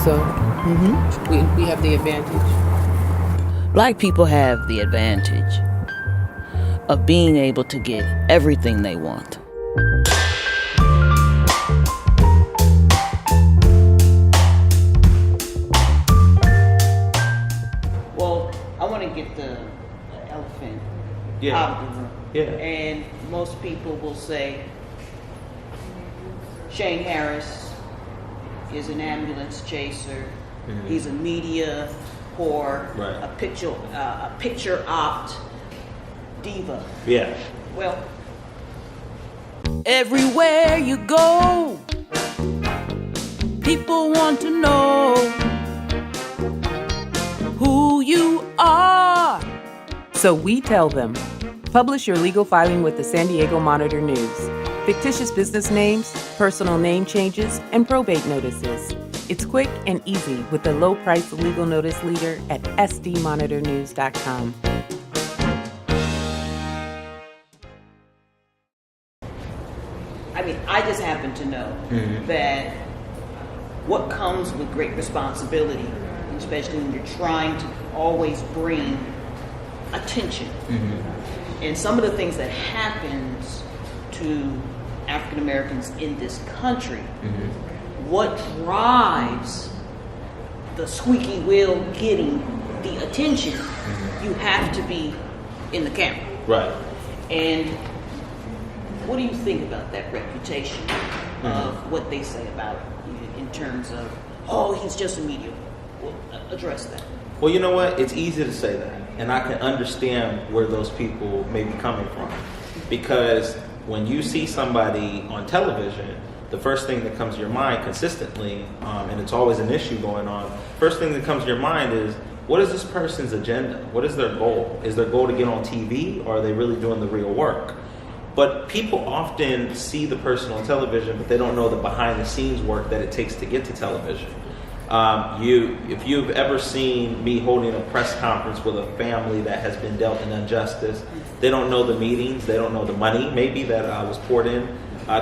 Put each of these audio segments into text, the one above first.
So we have the advantage. Black people have the advantage of being able to get everything they want. Well, I want to get the elephant out of the room. Yeah. And most people will say Shane Harris is an ambulance chaser. Mm-hmm. He's a media whore, Right. a picture opt diva. Yeah. Well, Everywhere you go, people want to know who you are. So we tell them, publish your legal filing with the San Diego Monitor News. Fictitious business names, personal name changes, and probate notices. It's quick and easy with the low-price legal notice leader at sdmonitornews.com. I mean, I just happen to know that what comes with great responsibility, especially when you're trying to always bring attention. And some of the things that happens to African Americans in this country, what drives the squeaky wheel getting the attention, you have to be in the camera. Right. And what do you think about that reputation of what they say about you in terms of, oh, he's just a media? Well, address that. Well, you know what? It's easy to say that. And I can understand where those people may be coming from. Because when you see somebody on television, the first thing that comes to your mind consistently, and it's always an issue going on, first thing that comes to your mind is, what is this person's agenda? What is their goal? Is their goal to get on TV, or are they really doing the real work? But people often see the person on television, but they don't know the behind-the-scenes work that it takes to get to television. If you've ever seen me holding a press conference with a family that has been dealt an injustice, they don't know the meetings, they don't know the money maybe that was poured in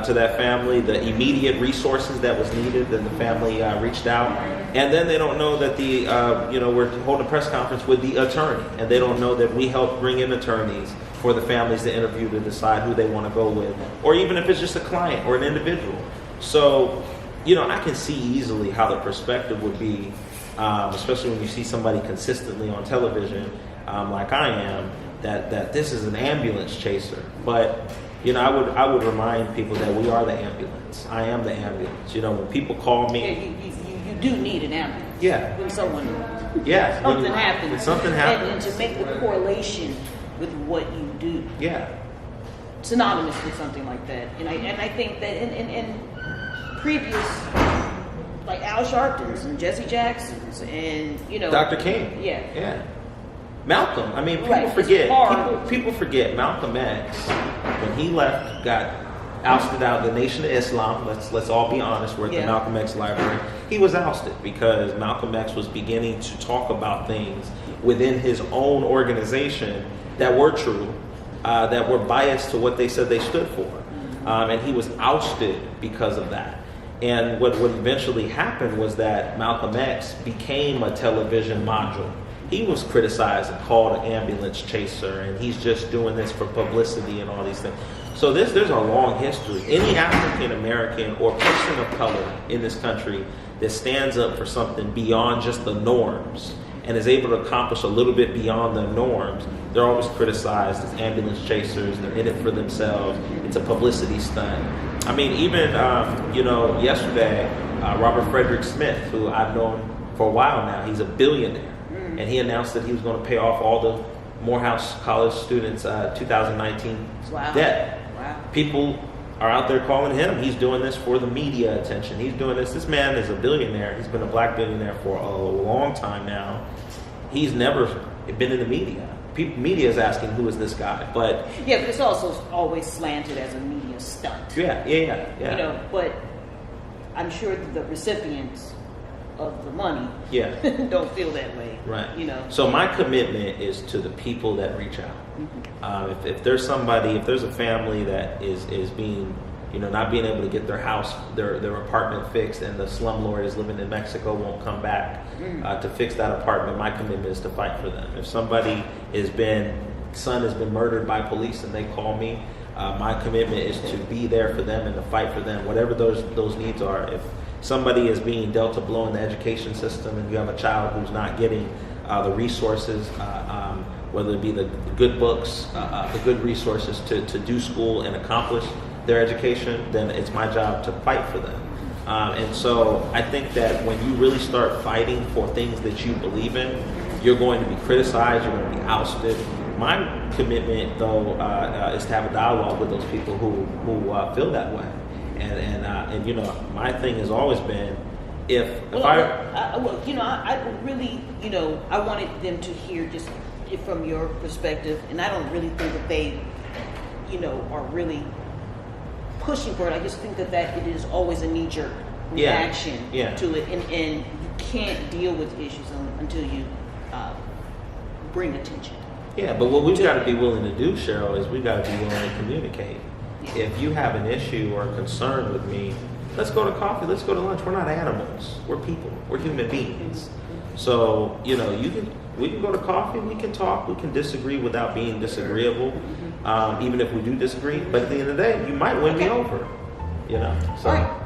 to that family, the immediate resources that was needed, that the family reached out, and then they don't know that we're holding a press conference with the attorney, and they don't know that we help bring in attorneys for the families to interview to decide who they want to go with, or even if it's just a client or an individual. So, I can see easily how the perspective would be, especially when you see somebody consistently on television, like I am, that this is an ambulance chaser. But I would remind people that we are the ambulance. I am the ambulance. When people call me, You do need an ambulance. Yeah. When someone something happens. When something happens, and to make the correlation with what you do. Yeah. Synonymous with something like that. And I think that in previous, like Al Sharpton's and Jesse Jackson's and Dr. King. Yeah. Malcolm. I mean, people Right, forget. People forget Malcolm X, when he left, got ousted out of the Nation of Islam. Let's all be honest. We're at the Malcolm X library. He was ousted because Malcolm X was beginning to talk about things within his own organization that were true, that were biased to what they said they stood for, and he was ousted because of that. And what eventually happened was that Malcolm X became a television module. He was criticized and called an ambulance chaser, and he's just doing this for publicity and all these things. So there's a long history. Any African American or person of color in this country that stands up for something beyond just the norms and is able to accomplish a little bit beyond the norms, they're always criticized as ambulance chasers. They're in it for themselves. It's a publicity stunt. I mean, even yesterday, Robert Frederick Smith, who I've known for a while now, he's a billionaire. And he announced that he was going to pay off all the Morehouse College students' 2019 debt. Wow. People are out there calling him. He's doing this for the media attention. He's doing this. This man is a billionaire. He's been a black billionaire for a long time now. He's never been in the media. Media is asking, who is this guy? But it's also always slanted as a media stunt. Yeah. But I'm sure the recipients of the money don't feel that way. Right. So my commitment is to the people that reach out. If there's a family that is being not being able to get their house, their apartment fixed, and the slumlord is living in Mexico won't come back to fix that apartment. My commitment is to fight for them. If somebody son has been murdered by police and they call me, my commitment is to be there for them and to fight for them, whatever those needs are. If somebody is being dealt a blow in the education system and you have a child who's not getting the resources, whether it be the good books, the good resources to do school and accomplish their education, then it's my job to fight for them. And so I think that when you really start fighting for things that you believe in, you're going to be criticized, you're going to be ousted. My commitment, though, is to have a dialogue with those people who feel that way. And my thing has always been, I would really, I wanted them to hear just from your perspective, and I don't really think that they, are really pushing for it. I just think that it is always a knee-jerk reaction to it, and you can't deal with issues until you bring attention. Yeah, but what we've got to be willing to do, Cheryl, is we've got to be willing to communicate. Yeah. If you have an issue or a concern with me, let's go to coffee, let's go to lunch. We're not animals. We're people. We're human beings. So, we can go to coffee, we can talk, we can disagree without being disagreeable, even if we do disagree. But at the end of the day, you might win me over, So. All right.